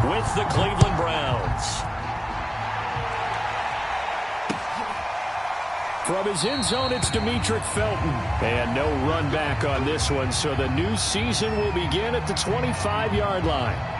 with the Cleveland Browns. From his end zone, it's Demetric Felton. And no run back on this one, so the new season will begin at the 25-yard line.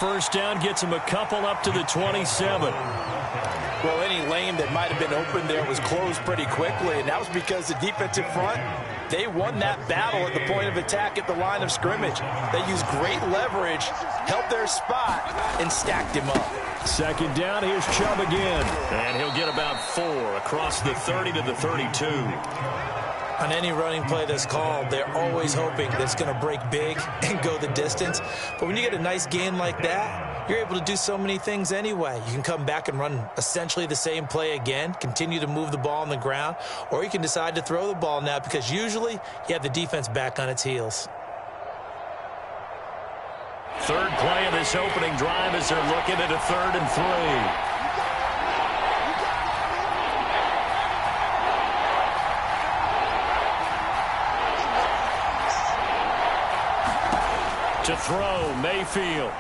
First down gets him a couple up to the 27. Well, any lane that might have been open there was closed pretty quickly, and that was because the defensive front, they won that battle at the point of attack at the line of scrimmage. They used great leverage, held their spot, and stacked him up. Second down, here's Chubb again. And he'll get about 4 across the 30 to the 32. On any running play that's called, they're always hoping that it's going to break big and go the distance. But when you get a nice gain like that, you're able to do so many things anyway. You can come back and run essentially the same play again, continue to move the ball on the ground, or you can decide to throw the ball now because usually you have the defense back on its heels. Third play of this opening drive as they're looking at a 3rd and 3. To throw, Mayfield.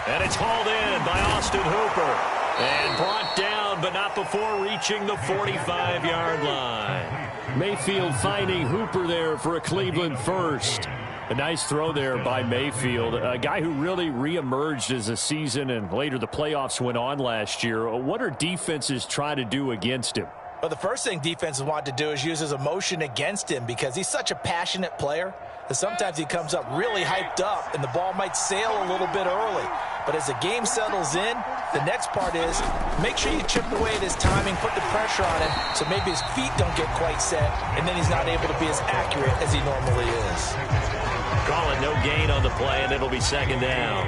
And it's hauled in by Austin Hooper. And brought down, but not before reaching the 45-yard line. Mayfield finding Hooper there for a Cleveland first. A nice throw there by Mayfield, a guy who really reemerged as the season and later the playoffs went on last year. What are defenses trying to do against him? Well, the first thing defenses want to do is use his emotion against him because he's such a passionate player that sometimes he comes up really hyped up and the ball might sail a little bit early. But as the game settles in, the next part is make sure you chip away at his timing, put the pressure on him so maybe his feet don't get quite set and then he's not able to be as accurate as he normally is. Call it no gain on the play, and it'll be second down.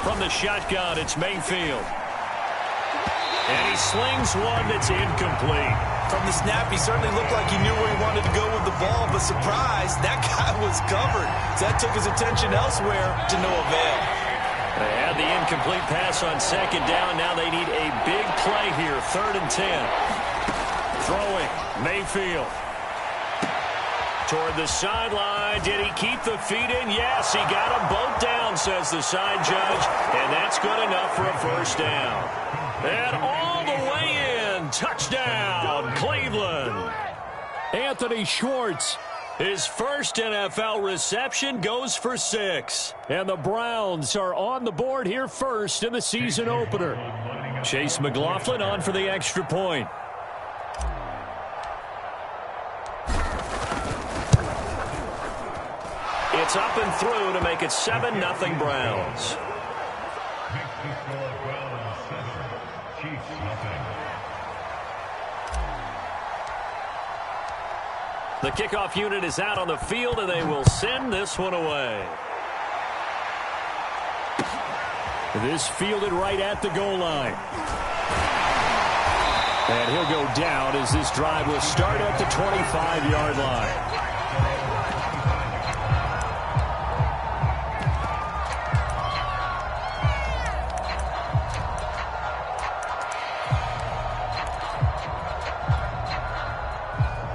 From the shotgun, it's Mayfield. And he slings one that's incomplete. From the snap, he certainly looked like he knew where he wanted to go with the ball, but surprise, that guy was covered. So that took his attention elsewhere to no avail. They had the incomplete pass on second down. Now they need a big play here, 3rd and 10. Throwing, Mayfield. Toward the sideline. Did he keep the feet in? Yes, he got them both down, says the side judge. And that's good enough for a first down. And all the way in. Touchdown, Cleveland. Anthony Schwartz. His first NFL reception goes for 6. And the Browns are on the board here first in the season opener. Chase McLaughlin on for the extra point. It's up and through to make it 7-0 Browns. The kickoff unit is out on the field, and they will send this one away. This fielded right at the goal line. And he'll go down as this drive will start at the 25-yard line.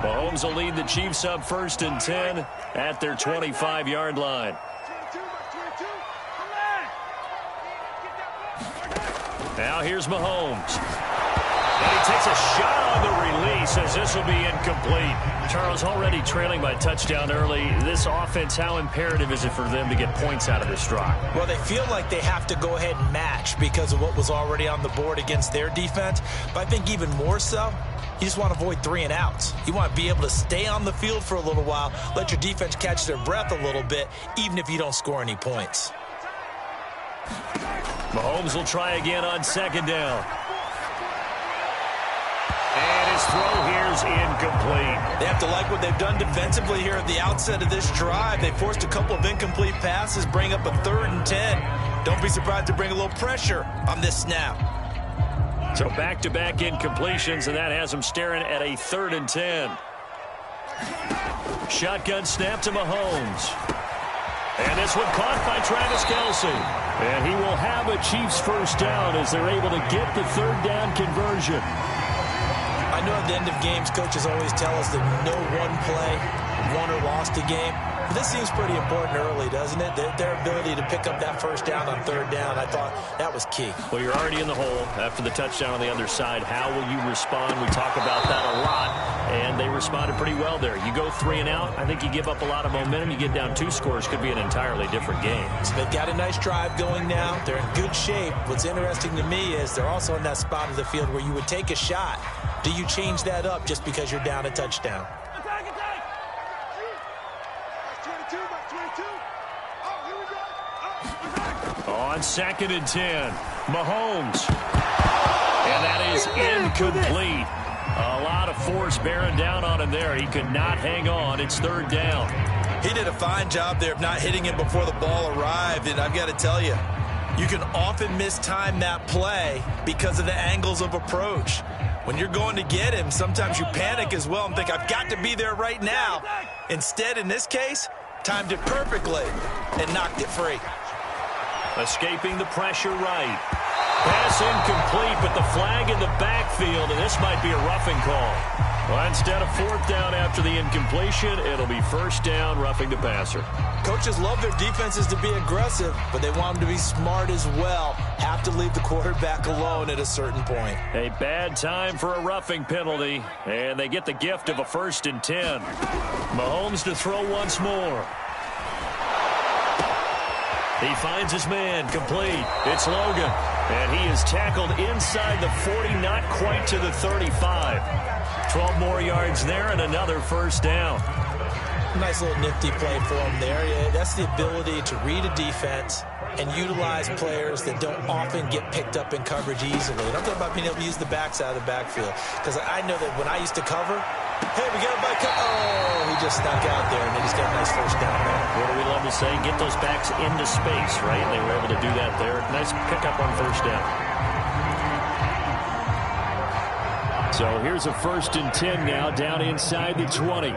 Mahomes will lead the Chiefs up 1st and 10 at their 25-yard line. Now here's Mahomes. And he takes a shot on the release as this will be incomplete. Charles, already trailing by touchdown early. This offense, how imperative is it for them to get points out of this drive? Well, they feel like they have to go ahead and match because of what was already on the board against their defense. But I think even more so, you just want to avoid 3 and outs. You want to be able to stay on the field for a little while, let your defense catch their breath a little bit, even if you don't score any points. Mahomes will try again on second down. And his throw here's incomplete. They have to like what they've done defensively here at the outset of this drive. They forced a couple of incomplete passes, bring up a 3rd and 10. Don't be surprised to bring a little pressure on this snap. So back-to-back incompletions, and that has them staring at a 3rd and 10. Shotgun snap to Mahomes. And this one caught by Travis Kelce. And he will have a Chiefs first down as they're able to get the 3rd down conversion. I know at the end of games, coaches always tell us that no one play won or lost a game. But this seems pretty important early, doesn't it? Their ability to pick up that first down on 3rd down, I thought that was key. Well, you're already in the hole after the touchdown on the other side. How will you respond? We talk about that a lot, and they responded pretty well there. You go 3 and out, I think you give up a lot of momentum. You get down 2 scores, could be an entirely different game. So they've got a nice drive going now. They're in good shape. What's interesting to me is they're also in that spot of the field where you would take a shot. Do you change that up just because you're down a touchdown? On 2nd and 10, Mahomes. And that is incomplete. A lot of force bearing down on him there. He could not hang on. It's 3rd down. He did a fine job there of not hitting it before the ball arrived. And I've got to tell you, you can often mistime that play because of the angles of approach. When you're going to get him, sometimes you panic as well and think, I've got to be there right now. Instead, in this case, timed it perfectly and knocked it free. Escaping the pressure right. Pass incomplete, but the flag in the backfield, and this might be a roughing call. Well, instead of 4th down after the incompletion, it'll be 1st down, roughing the passer. Coaches love their defenses to be aggressive, but they want them to be smart as well. Have to leave the quarterback alone at a certain point. A bad time for a roughing penalty, and they get the gift of a 1st and 10. Mahomes to throw once more. He finds his man, complete. It's Logan, and he is tackled inside the 40, not quite to the 35. 12 more yards there and another 1st down. Nice little nifty play for him there. Yeah, that's the ability to read a defense and utilize players that don't often get picked up in coverage easily. And I'm talking about being able to use the backside of the backfield. Because I know that when I used to cover, hey, we got a back. Oh, he just snuck out there, and then he's got a nice 1st down there. What do we love to say? Get those backs into space, right? They were able to do that there. Nice pickup on 1st down. So here's a 1st and 10 now, down inside the 20.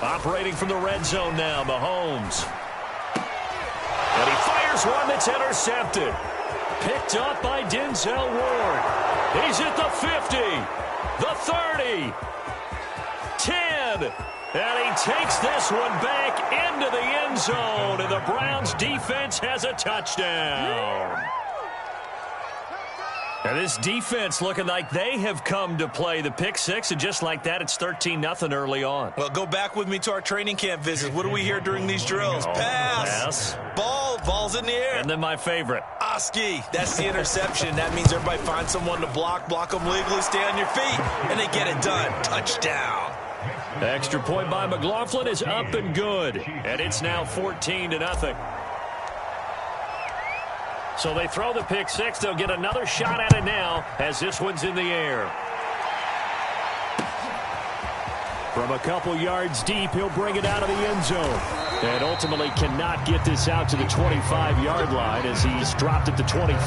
Operating from the red zone now, Mahomes. And he fires one that's intercepted. Picked up by Denzel Ward. He's at the 50, the 30, 10. And he takes this one back into the end zone. And the Browns defense has a touchdown. And this defense looking like they have come to play. The pick 6, and just like that, it's 13-0 early on. Well, go back with me to our training camp visit. What do we hear during these drills? Pass. Ball's in the air. And then my favorite. Oski, that's the interception. That means everybody finds someone to block them legally, stay on your feet, and they get it done. Touchdown. Extra point by McLaughlin is up and good. And it's now 14-0. So they throw the pick 6. They'll get another shot at it now as this one's in the air. From a couple yards deep, he'll bring it out of the end zone. And ultimately cannot get this out to the 25-yard line as he's dropped at the 23.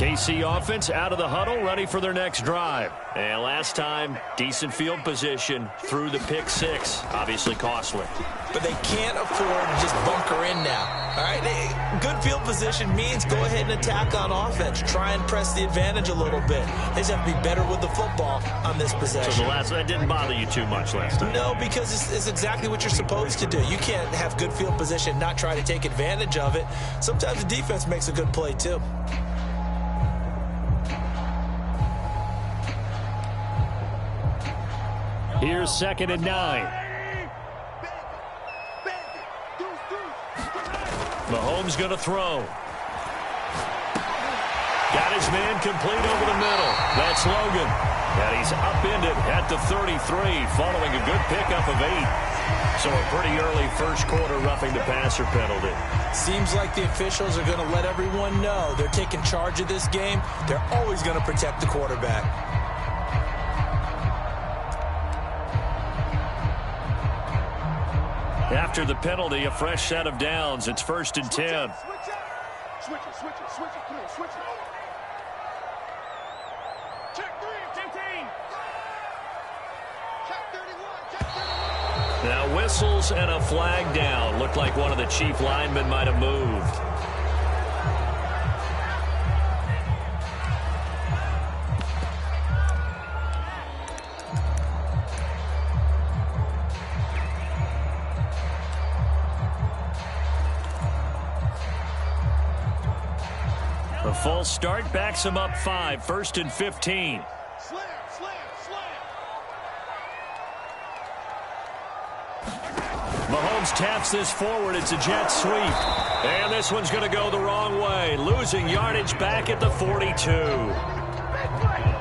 KC offense out of the huddle, ready for their next drive. And last time, decent field position through the pick 6. Obviously costly. But they can't afford to just bunker in now. All right, good field position means go ahead and attack on offense. Try and press the advantage a little bit. They just have to be better with the football on this possession. So that didn't bother you too much last time? No, because it's exactly what you're supposed to do. You can't have good field position, not try to take advantage of it. Sometimes the defense makes a good play too. Here's 2nd and 9. Mahomes going to throw. Got his man complete over the middle. That's Logan. And he's upended at the 33 following a good pickup of 8. So a pretty early first quarter roughing the passer penalty. Seems like the officials are going to let everyone know they're taking charge of this game. They're always going to protect the quarterback. After the penalty, a fresh set of downs. It's 1st and 10. Switch it. Come on, switch it. Check 3, 15. Check 31, check 31. Now whistles and a flag down. Looked like one of the chief linemen might have moved. A false start backs him up 5. 1st and 15. Slam. Mahomes taps this forward. It's a jet sweep. And this one's going to go the wrong way. Losing yardage back at the 42.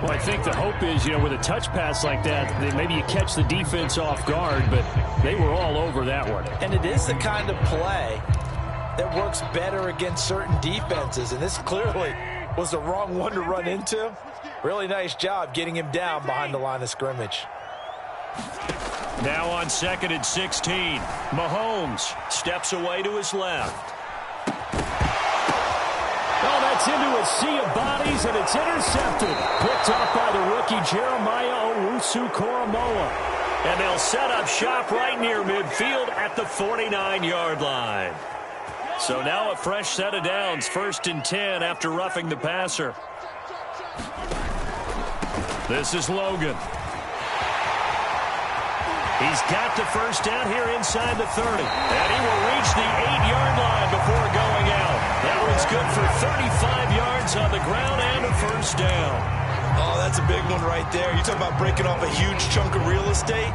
Well, I think the hope is, with a touch pass like that, maybe you catch the defense off guard, but they were all over that one. And it is the kind of play that works better against certain defenses, and this clearly was the wrong one to run into. Really nice job getting him down behind the line of scrimmage. Now on 2nd and 16. Mahomes steps away to his left. Oh, that's into a sea of bodies, and it's intercepted. Picked up by the rookie Jeremiah Owusu-Koramoah. And they'll set up shop right near midfield at the 49-yard line. So now a fresh set of downs, 1st and 10 after roughing the passer. This is Logan. He's got the first down here inside the 30. And he will reach the 8-yard line before going out. That one's good for 35 yards on the ground and a first down. Oh, that's a big one right there. You talk about breaking off a huge chunk of real estate.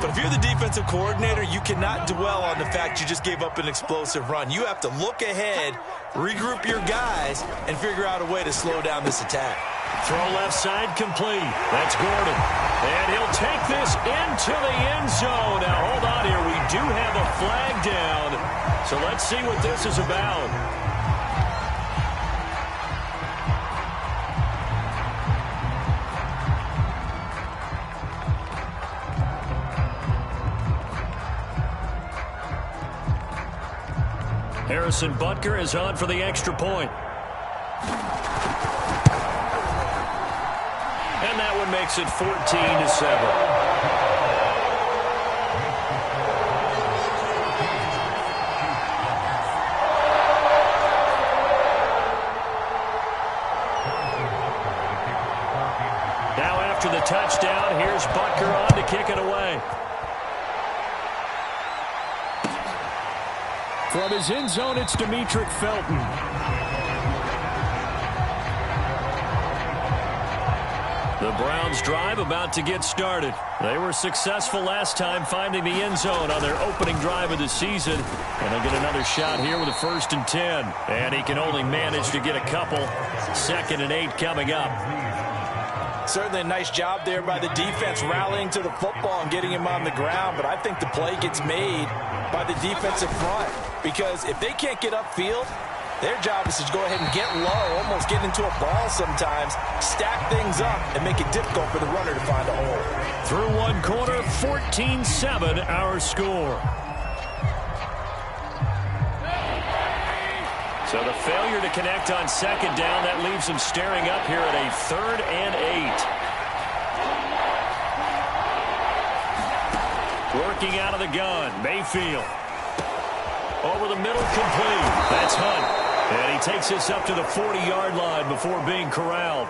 But if you're the defensive coordinator, you cannot dwell on the fact you just gave up an explosive run. You have to look ahead, regroup your guys, and figure out a way to slow down this attack. Throw left side complete. That's Gordon. And he'll take this into the end zone. Now, hold on here. We do have a flag down. So let's see what this is about. Harrison Butker is on for the extra point. And that one makes it 14-7. Now after the touchdown, here's Butker on to kick it away. From his end zone, it's Demetric Felton. The Browns drive about to get started. They were successful last time finding the end zone on their opening drive of the season. And they'll get another shot here with a 1st and 10. And he can only manage to get a couple. 2nd and 8 coming up. Certainly a nice job there by the defense rallying to the football and getting him on the ground. But I think the play gets made by the defensive front. Because if they can't get upfield, their job is to go ahead and get low, almost get into a ball sometimes, stack things up, and make it difficult for the runner to find a hole. Through one quarter, 14-7 our score. So the failure to connect on 2nd down, that leaves them staring up here at a 3rd and 8. Working out of the gun, Mayfield. Over the middle, complete. That's Hunt. And he takes this up to the 40-yard line before being corralled.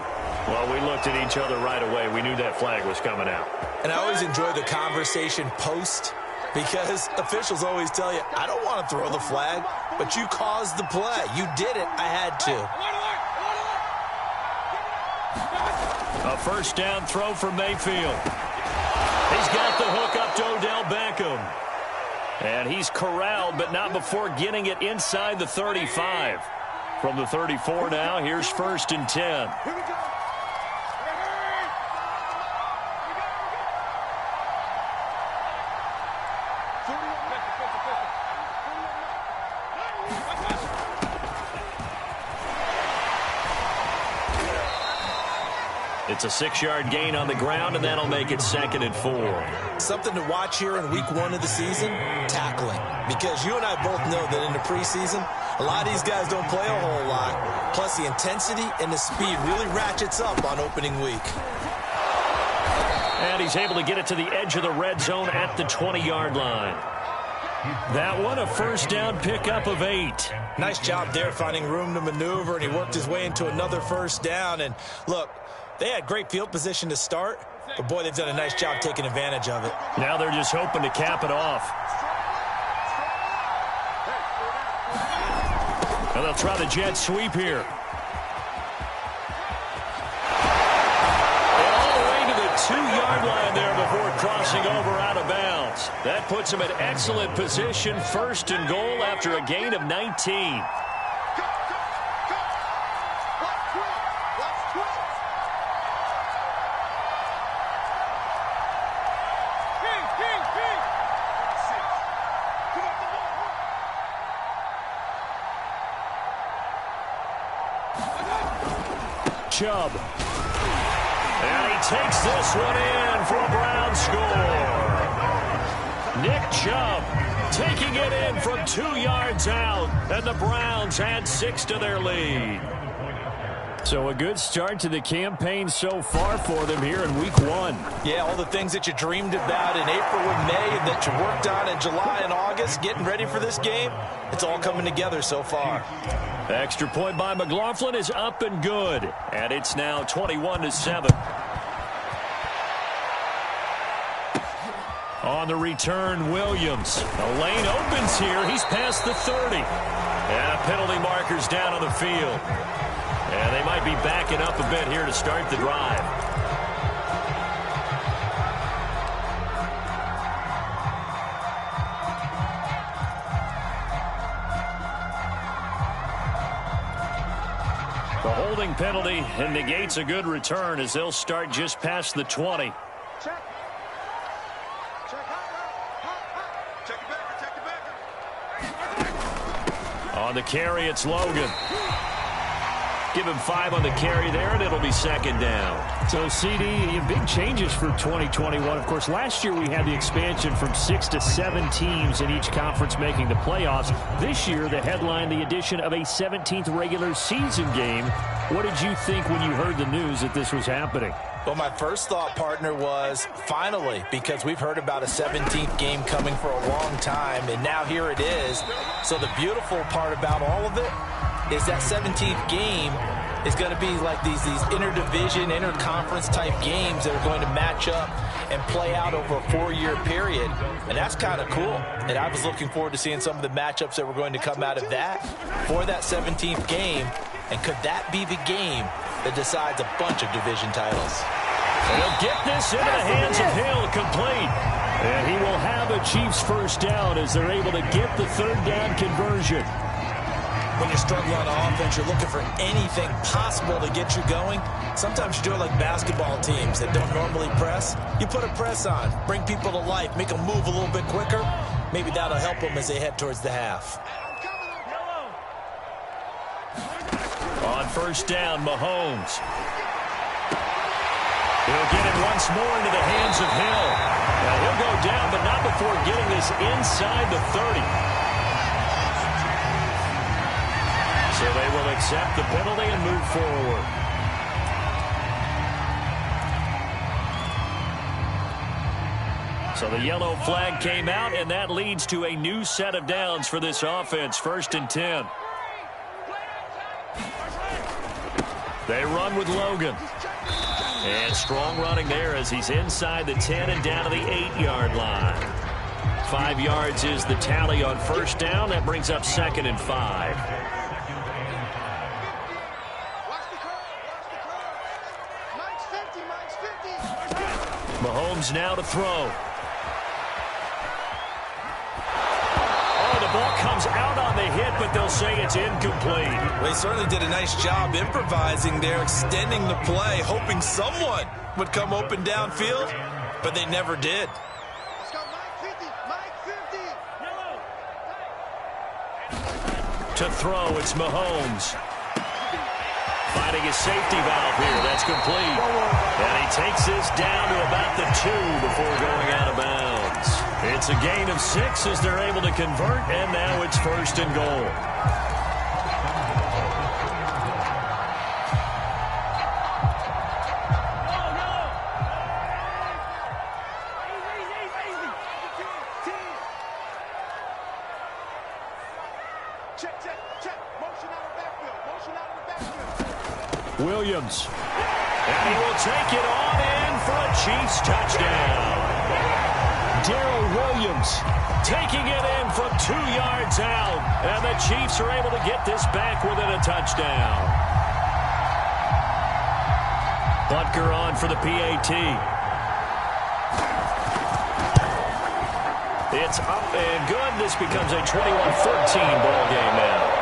Well, we looked at each other right away. We knew that flag was coming out. And I always enjoy the conversation post, because officials always tell you, I don't want to throw the flag, but you caused the play. You did it. I had to. A first down throw for Mayfield. He's got the hook up to Odell Beckham. And he's corralled, but not before getting it inside the 35. From the 34 now, here's 1st and 10. Here we go. It's a 6-yard gain on the ground, and that'll make it 2nd and 4. Something to watch here in week 1 of the season, tackling. Because you and I both know that in the preseason, a lot of these guys don't play a whole lot. Plus, the intensity and the speed really ratchets up on opening week. And he's able to get it to the edge of the red zone at the 20-yard line. That one, a 1st down pickup of 8. Nice job there finding room to maneuver, and he worked his way into another 1st down. And look, they had great field position to start, but boy, they've done a nice job taking advantage of it. Now they're just hoping to cap it off. And they'll try the jet sweep here. And all the way to the 2-yard line there before crossing over out of bounds. That puts him in excellent position, 1st and goal after a gain of 19. Chubb. And he takes this one in for a Brown score. Nick Chubb taking it in from 2 yards out, and the Browns add 6 to their lead. So a good start to the campaign so far for them here in week 1. Yeah, all the things that you dreamed about in April and May and that you worked on in July and August, getting ready for this game, it's all coming together so far. Extra point by McLaughlin is up and good, and it's now 21-7. On the return, Williams. The lane opens here. He's past the 30. And a penalty marker's down on the field. And they might be backing up a bit here to start the drive. The holding penalty and negates a good return as they'll start just past the 20. Check. Check hot. Check it back. On the carry, it's Logan. Give him 5 on the carry there, and it'll be 2nd down. So, CD, big changes for 2021. Of course, last year we had the expansion from 6 to 7 teams in each conference making the playoffs. This year, the headline, the addition of a 17th regular season game. What did you think when you heard the news that this was happening? Well, my first thought, partner, was finally, because we've heard about a 17th game coming for a long time, and now here it is. So the beautiful part about all of it is that 17th game is going to be like these interdivision, interconference type games that are going to match up and play out over a 4-year period. And that's kind of cool. And I was looking forward to seeing some of the matchups that were going to come out of that for that 17th game. And could that be the game that decides a bunch of division titles? And he'll get this into the hands of Hill, complete. And he will have a Chiefs 1st down as they're able to get the 3rd down conversion. When you're struggling on offense, you're looking for anything possible to get you going. Sometimes you do it like basketball teams that don't normally press. You put a press on, bring people to life, make them move a little bit quicker. Maybe that'll help them as they head towards the half. On 1st down, Mahomes. He'll get it once more into the hands of Hill. Now he'll go down, but not before getting this inside the 30. So they will accept the penalty and move forward. So the yellow flag came out, and that leads to a new set of downs for this offense. 1st and 10. They run with Logan. And strong running there as he's inside the 10 and down to the 8-yard line. 5 yards is the tally on 1st down. That brings up 2nd and 5. Mahomes now to throw. the ball comes out on the hit, but they'll say it's incomplete. Well, he certainly did a nice job improvising there, extending the play, hoping someone would come open downfield, but they never did. Let's go, Mike 50. Mike 50. To throw, it's Mahomes. Finding his safety valve here. That's complete. And he takes this down to about the 2 before going out of bounds. It's a gain of 6 as they're able to convert, and now it's 1st and goal. Check. Motion out of the backfield. Motion out of the backfield. Williams. And he will take it on in for a Chiefs touchdown. Darrell Williams taking it in from 2 yards out. And the Chiefs are able to get this back within a touchdown. Butker on for the PAT. It's up and good. This becomes a 21-14 ball game now.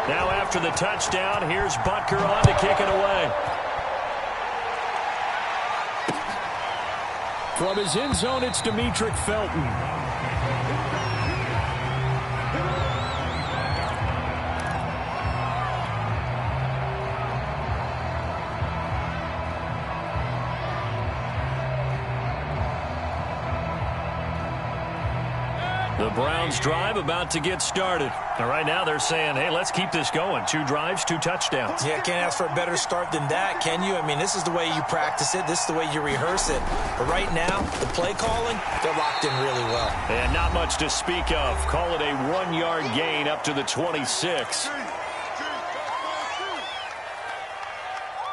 Now after the touchdown, here's Butker on to kick it away. From his end zone, it's Demetric Felton. The Browns drive about to get started. And right now they're saying, hey, let's keep this going. 2 drives, 2 touchdowns. Yeah, can't ask for a better start than that, can you? I mean, this is the way you practice it. This is the way you rehearse it. But right now, the play calling, they're locked in really well. And not much to speak of. Call it a 1-yard gain up to the 26.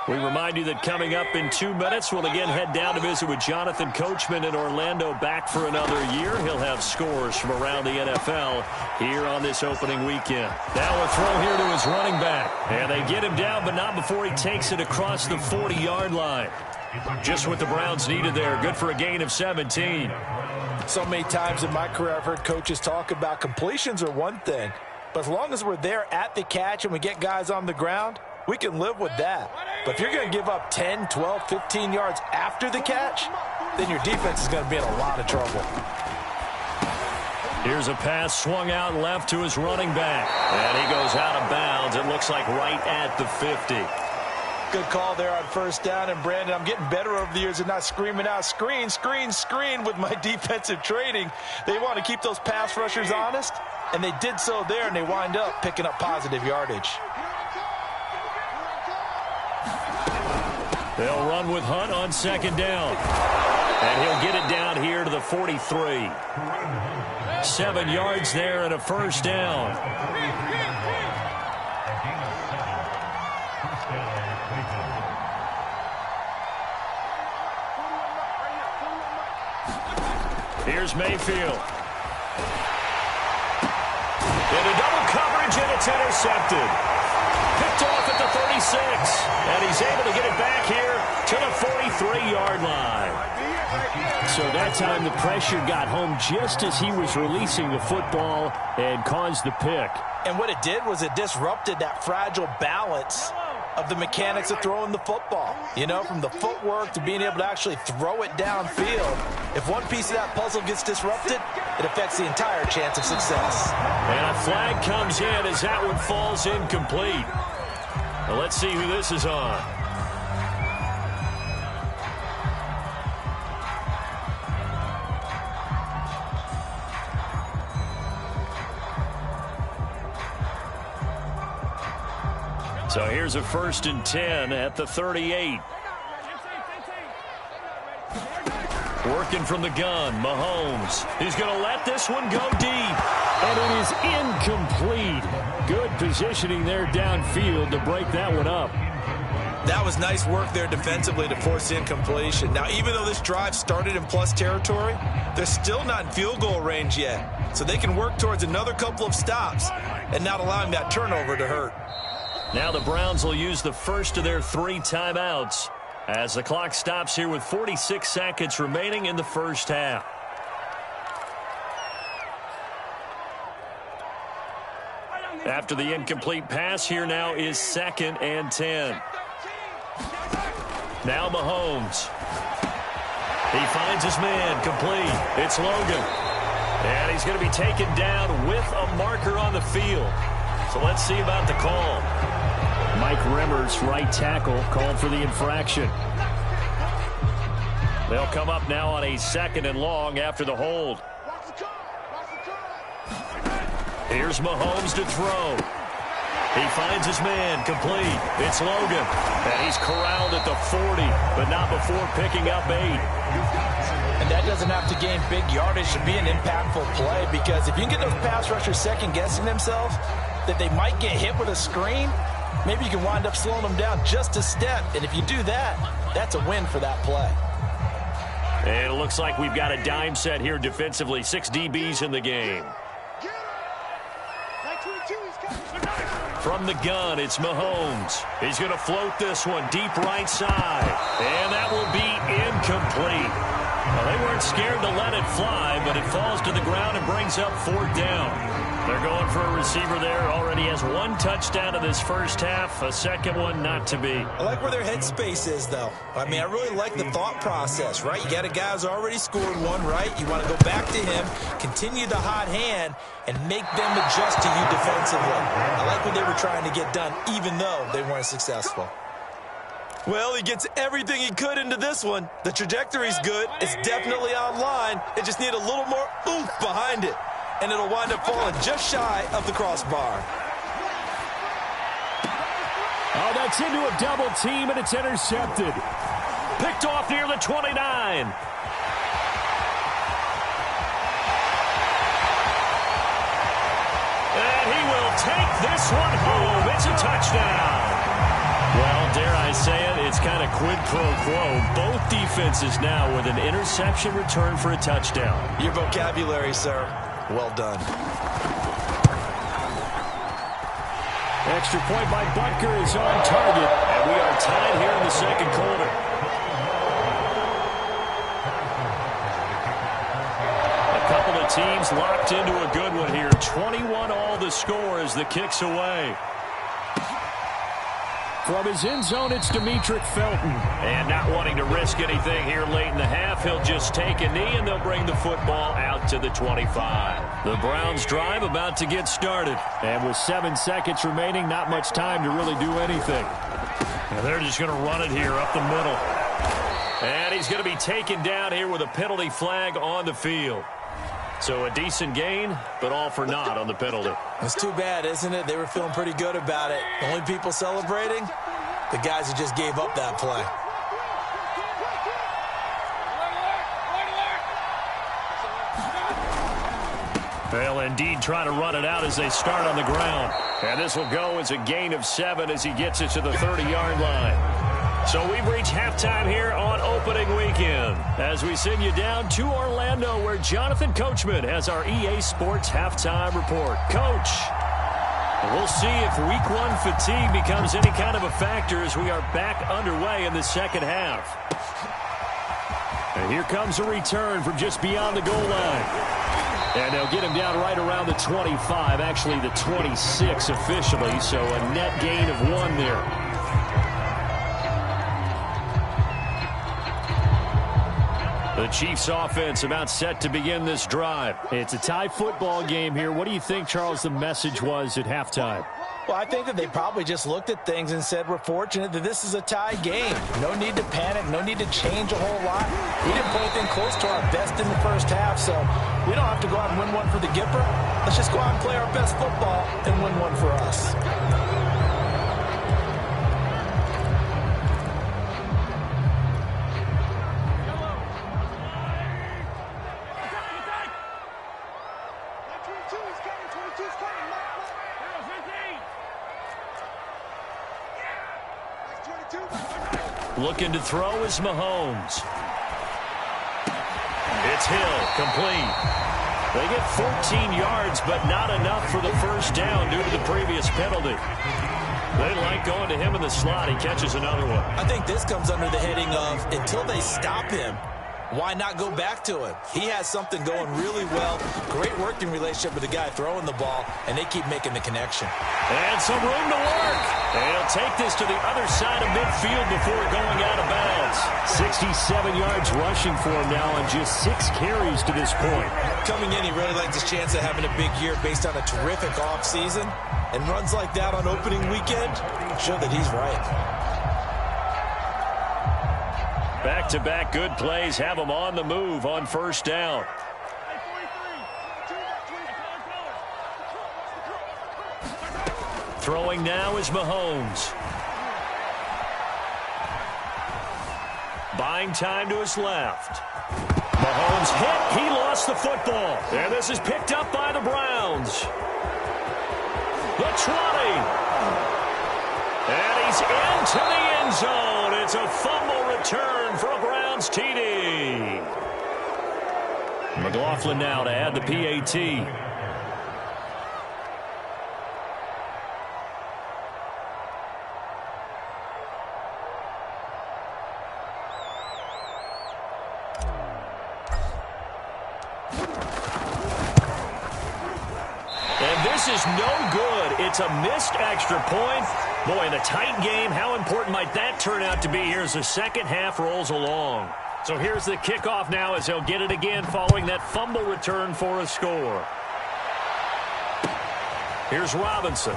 We remind you that coming up in 2 minutes, we'll again head down to visit with Jonathan Coachman in Orlando, back for another year. He'll have scores from around the NFL here on this opening weekend. Now a throw here to his running back. And they get him down, but not before he takes it across the 40-yard line. Just what the Browns needed there. Good for a gain of 17. So many times in my career, I've heard coaches talk about completions are one thing. But as long as we're there at the catch and we get guys on the ground, we can live with that. But if you're going to give up 10, 12, 15 yards after the catch, then your defense is going to be in a lot of trouble. Here's a pass swung out left to his running back. And he goes out of bounds. It looks like right at the 50. Good call there on 1st down. And, Brandon, I'm getting better over the years at not screaming out, screen, screen, screen with my defensive training. They want to keep those pass rushers honest, and they did so there, and they wind up picking up positive yardage. They'll run with Hunt on 2nd down. And he'll get it down here to the 43. 7 yards there and a 1st down. Here's Mayfield. Into double coverage, and it's intercepted. Picked off at the 36, and he's able to get it back here to the 43-yard line. So that time the pressure got home just as he was releasing the football and caused the pick. And what it did was it disrupted that fragile balance of the mechanics of throwing the football. You know, from the footwork to being able to actually throw it downfield. If one piece of that puzzle gets disrupted, it affects the entire chance of success. And a flag comes in as that one falls incomplete. Well, let's see who this is on. So here's a 1st and 10 at the 38. Working from the gun, Mahomes. He's going to let this one go deep. And it is incomplete. Good positioning there downfield to break that one up. That was nice work there defensively to force the incompletion. Now, even though this drive started in plus territory, they're still not in field goal range yet. So they can work towards another couple of stops and not allowing that turnover to hurt. Now the Browns will use the first of their 3 timeouts as the clock stops here with 46 seconds remaining in the first half. After the incomplete pass, here now is 2nd and 10. Now Mahomes. He finds his man complete. It's Logan. And he's going to be taken down with a marker on the field. So let's see about the call. Mike Rimmer's right tackle called for the infraction. They'll come up now on a 2nd and long after the hold. Here's Mahomes to throw. He finds his man complete. It's Logan. And he's corralled at the 40, but not before picking up 8. And that doesn't have to gain big yardage to be an impactful play, because if you can get those pass rushers second-guessing themselves that they might get hit with a screen, maybe you can wind up slowing them down just a step. And if you do that, that's a win for that play. And it looks like we've got a dime set here defensively. 6 DBs in the game. From the gun, it's Mahomes. He's going to float this one deep right side. And that will be incomplete. Well, they weren't scared to let it fly, but it falls to the ground and brings up 4th down. They're going for a receiver there. Already has 1 touchdown in this first half. A second one not to be. I like where their headspace is, though. I mean, I really like the thought process, right? You got a guy who's already scored 1, right? You want to go back to him, continue the hot hand, and make them adjust to you defensively. I like what they were trying to get done, even though they weren't successful. Well, he gets everything he could into this one. The trajectory's good. It's definitely online. It just needs a little more oomph behind it. And it'll wind up falling just shy of the crossbar. Oh, that's into a double team, and it's intercepted. Picked off near the 29. And he will take this one home. It's a touchdown. Well, dare I say it, it's kind of quid pro quo. Both defenses now with an interception return for a touchdown. Your vocabulary, sir. Well done. Extra point by Butker is on target, and we are tied here in the second quarter. A couple of teams locked into a good one here. 21 all the score as the kick's away. From his end zone, it's Demetric Felton. And not wanting to risk anything here late in the half, he'll just take a knee, and they'll bring the football out to the 25. The Browns drive about to get started. And with 7 seconds remaining, not much time to really do anything. And they're just going to run it here up the middle. And he's going to be taken down here with a penalty flag on the field. So a decent gain, but all for naught on the penalty. It's too bad, isn't it? They were feeling pretty good about it. The only people celebrating, the guys who just gave up that play. They'll indeed try to run it out as they start on the ground. And this will go as a gain of 7 as he gets it to the 30-yard line. So we've reached halftime here on opening weekend as we send you down to Orlando, where Jonathan Coachman has our EA Sports halftime report. Coach, we'll see if week 1 fatigue becomes any kind of a factor as we are back underway in the second half. And here comes a return from just beyond the goal line. And they'll get him down right around the 25, actually the 26 officially, so a net gain of 1 there. The Chiefs offense about set to begin this drive. It's a tie football game here. What do you think, Charles, the message was at halftime? Well, I think that they probably just looked at things and said, we're fortunate that this is a tie game. No need to panic, no need to change a whole lot. We didn't play anything close to our best in the first half, so we don't have to go out and win one for the Gipper. Let's just go out and play our best football and win one for us. Looking to throw is Mahomes. It's Hill, complete. They get 14 yards, but not enough for the first down due to the previous penalty. They like going to him in the slot. He catches another one. I think this comes under the heading of until they stop him, why not go back to him? He has something going really well. Great working relationship with the guy throwing the ball, and they keep making the connection. And some room to work. They'll take this to the other side of midfield before going out of bounds. 67 yards rushing for him now on just 6 carries to this point. Coming in, he really likes his chance of having a big year based on a terrific offseason. And runs like that on opening weekend show that he's right. Back-to-back good plays have him on the move on first down. Throwing now is Mahomes. Buying time to his left. Mahomes hit. He lost the football. And this is picked up by the Browns. The 20. And he's into the end zone. It's a fumble return for a Browns TD. McLaughlin now to add the PAT. Is no good. It's a missed extra point. Boy, in a tight game, how important might that turn out to be here as the second half rolls along? So here's the kickoff now as he'll get it again following that fumble return for a score. Here's Robinson.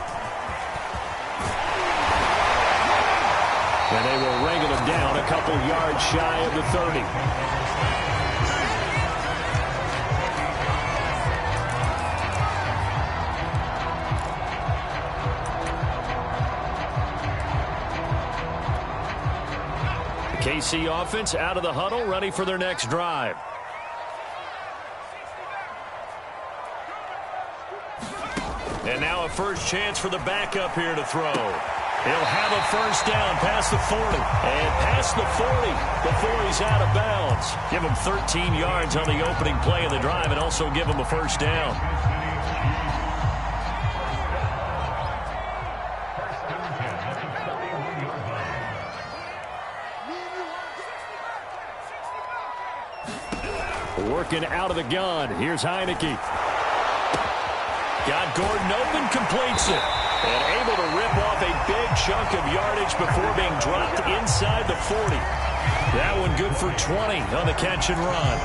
And they will wrangle him down a couple yards shy of the 30. KC offense out of the huddle, ready for their next drive. And now a first chance for the backup here to throw. He'll have a first down past the 40. And past the 40 before he's out of bounds. Give him 13 yards on the opening play of the drive and also give him a first down. Working out of the gun. Here's Heineke. Got Gordon open, completes it. And able to rip off a big chunk of yardage before being dropped inside the 40. That one good for 20 on the catch and run.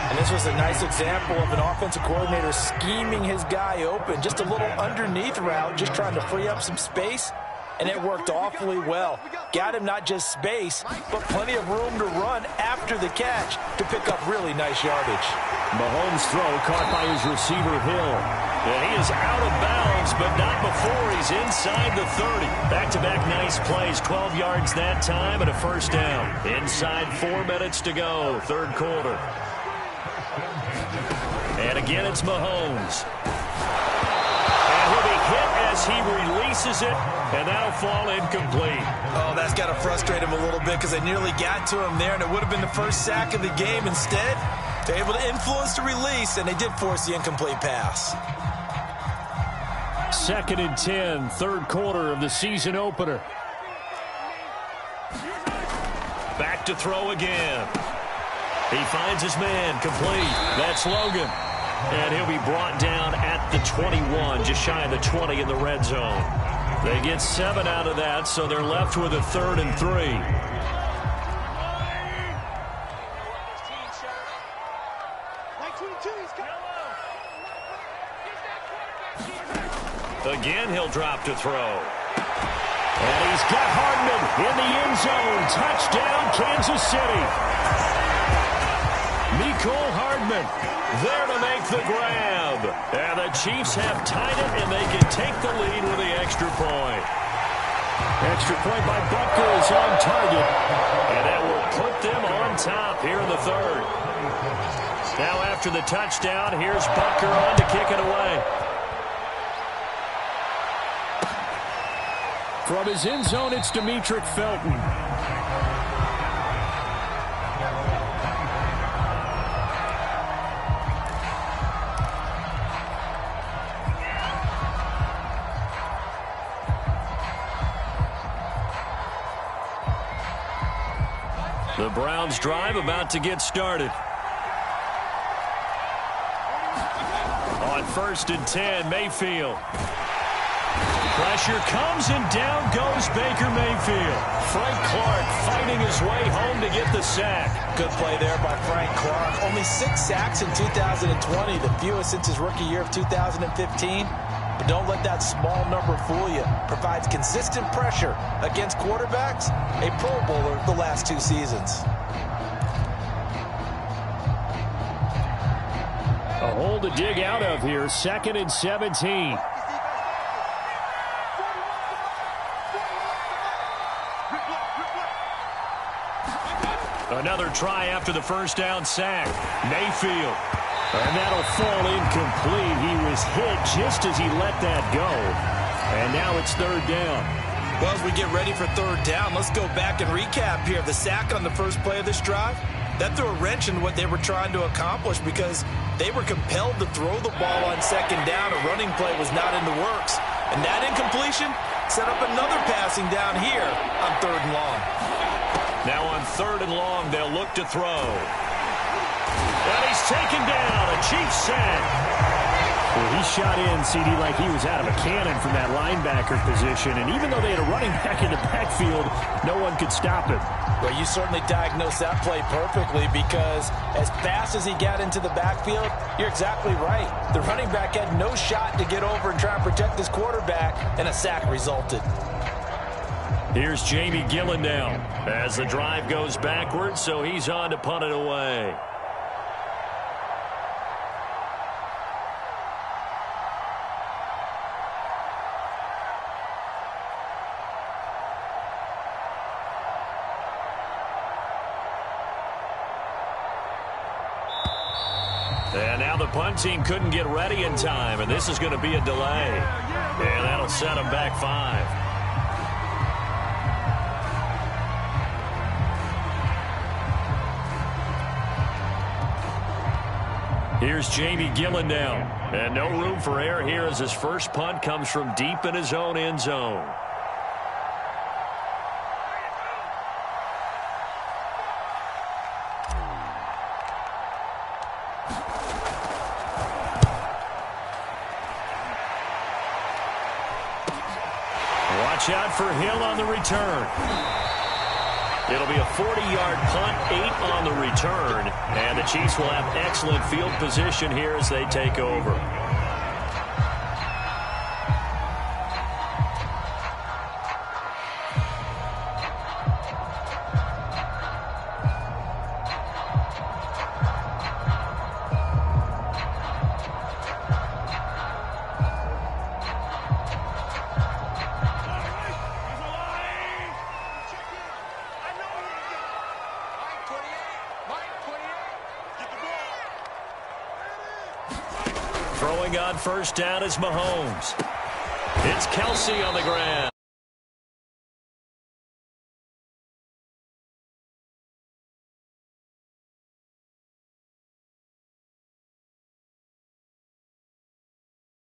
And this was a nice example of an offensive coordinator scheming his guy open. Just a little underneath route, just trying to free up some space. And it worked awfully well. Got him not just space, but plenty of room to run after the catch to pick up really nice yardage. Mahomes' throw caught by his receiver, Hill. And he is out of bounds, but not before he's inside the 30. Back-to-back nice plays, 12 yards that time and a first down. Inside 4 minutes to go, third quarter. And again, it's Mahomes. And he'll be hit as he releases it, and that'll fall incomplete. Oh, that's got to frustrate him a little bit because they nearly got to him there, and it would have been the first sack of the game. Instead, they're able to influence the release, and they did force the incomplete pass. 2nd and 10, third quarter of the season opener. Back to throw again. He finds his man, complete. That's Logan. And he'll be brought down at the 21, just shy of the 20 in the red zone. They get 7 out of that, so they're left with a 3rd and 3. Again, he'll drop to throw. And he's got Hardman in the end zone. Touchdown, Kansas City. Mecole Hardman there to make the grab. And the Chiefs have tied it, and they can take the lead with the extra point. Extra point by Butker is on target. And that will put them on top here in the 3rd. Now after the touchdown, here's Butker on to kick it away. From his end zone, it's Demetric Felton. The Browns drive about to get started. On 1st and 10, Mayfield. Pressure comes and down goes Baker Mayfield. Frank Clark fighting his way home to get the sack. Good play there by Frank Clark. Only 6 sacks in 2020, the fewest since his rookie year of 2015. But don't let that small number fool you. Provides consistent pressure against quarterbacks. A Pro Bowler the last 2 seasons. A hole to dig out of here. 2nd and 17. Another try after the first down sack. Mayfield. And that'll fall incomplete. He was hit just as he let that go. And now it's 3rd down. Well, as we get ready for 3rd down, let's go back and recap here. The sack on the first play of this drive, that threw a wrench into what they were trying to accomplish because they were compelled to throw the ball on 2nd down. A running play was not in the works. And that incompletion set up another passing down here on 3rd and long. Now on 3rd and long, they'll look to throw. And he's taken down. A Chiefs sack. Well, he shot in, CD, like he was out of a cannon from that linebacker position. And even though they had a running back in the backfield, no one could stop him. Well, you certainly diagnosed that play perfectly because as fast as he got into the backfield, you're exactly right. The running back had no shot to get over and try and protect this quarterback, and a sack resulted. Here's Jamie Gillen now as the drive goes backwards, so he's on to punt it away. And now the punt team couldn't get ready in time, and this is going to be a delay. And that'll set them back 5. Here's Jamie Gillen now. And no room for error here as his first punt comes from deep in his own end zone. Watch out for Hill on the return. It'll be a 40-yard punt, 8 on the return, and the Chiefs will have excellent field position here as they take over. Throwing on 1st down is Mahomes. It's Kelsey on the ground.